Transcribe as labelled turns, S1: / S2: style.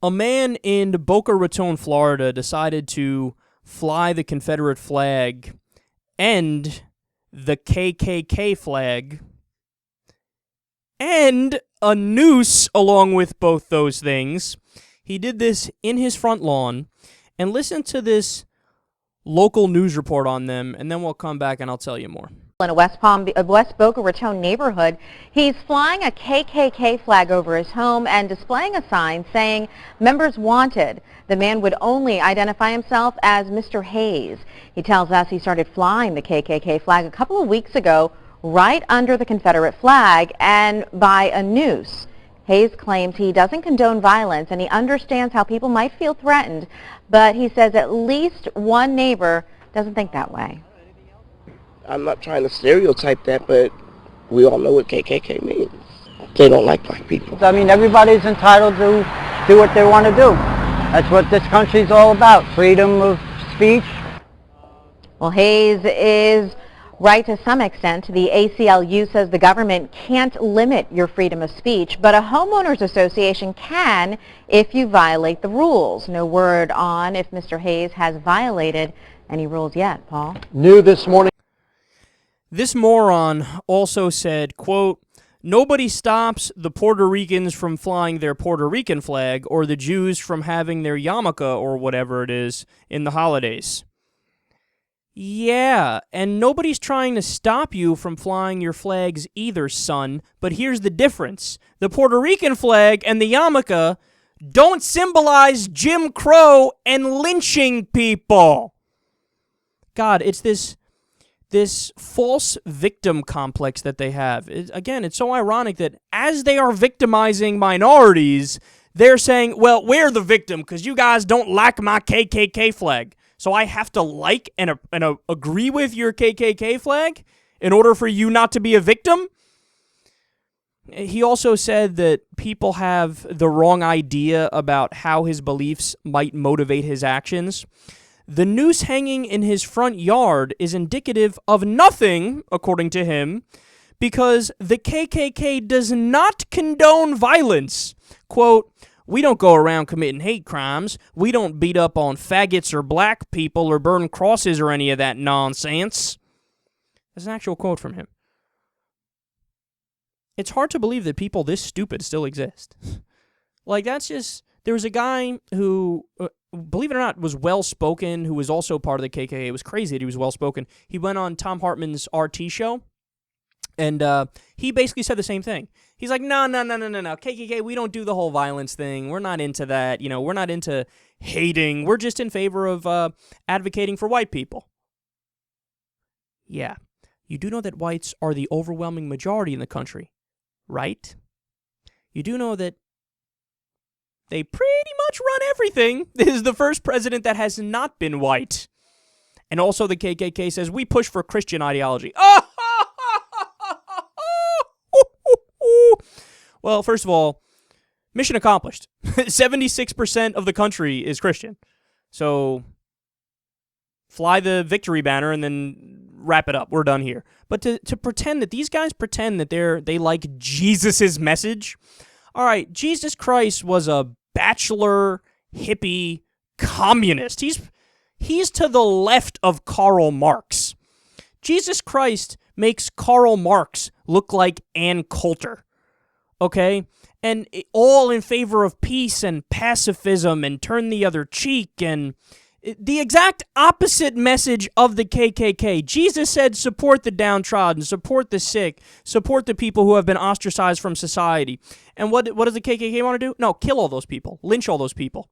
S1: A man in Boca Raton, Florida, decided to fly the Confederate flag and the KKK flag and a noose along with both those things. He did this in his front lawn. And listen to this local news report on them, and then we'll come back and I'll tell you more.
S2: In a West Boca Raton neighborhood, he's flying a KKK flag over his home and displaying a sign saying members wanted. The man would only identify himself as Mr. Hayes. He tells us he started flying the KKK flag a couple of weeks ago right under the Confederate flag and by a noose. Hayes claims he doesn't condone violence and he understands how people might feel threatened, but he says at least one neighbor doesn't think that way.
S3: I'm not trying to stereotype that, but we all know what KKK means. They don't like black people.
S4: I mean, everybody's entitled to do what they want to do. That's what this country's all about, freedom of speech.
S2: Well, Hayes is right to some extent. The ACLU says the government can't limit your freedom of speech, but a homeowners association can if you violate the rules. No word on if Mr. Hayes has violated any rules yet, Paul.
S4: New this morning.
S1: This moron also said, quote, "Nobody stops the Puerto Ricans from flying their Puerto Rican flag or the Jews from having their yarmulke or whatever it is in the holidays." Yeah, and nobody's trying to stop you from flying your flags either, son. But here's the difference. The Puerto Rican flag and the yarmulke don't symbolize Jim Crow and lynching people. God, it's this false victim complex that they have. Again, it's so ironic that as they are victimizing minorities, they're saying, well, we're the victim because you guys don't like my KKK flag. So I have to like and agree with your KKK flag in order for you not to be a victim? He also said that people have the wrong idea about how his beliefs might motivate his actions. The noose hanging in his front yard is indicative of nothing, according to him, because the KKK does not condone violence. Quote, "We don't go around committing hate crimes. We don't beat up on faggots or black people or burn crosses or any of that nonsense." That's an actual quote from him. It's hard to believe that people this stupid still exist. Like, that's just... There was a guy who, believe it or not, was well-spoken, who was also part of the KKK. It was crazy that he was well-spoken. He went on Tom Hartman's RT show, and he basically said the same thing. He's like, no, KKK, we don't do the whole violence thing. We're not into that. You know, we're not into hating. We're just in favor of advocating for white people. Yeah. You do know that whites are the overwhelming majority in the country, right? You do know that they pretty much run everything. This is the first president that has not been white. And also the KKK says, we push for Christian ideology. Well, first of all, mission accomplished. 76% of the country is Christian. So fly the victory banner and then wrap it up. We're done here. But to pretend that these guys pretend that they like Jesus's message. All right, Jesus Christ was a bachelor hippie communist. He's to the left of Karl Marx. Jesus Christ makes Karl Marx look like Ann Coulter. Okay? And all in favor of peace and pacifism and turn the other cheek, and the exact opposite message of the KKK. Jesus said, support the downtrodden, support the sick, support the people who have been ostracized from society. And what does the KKK want to do? No, kill all those people, lynch all those people.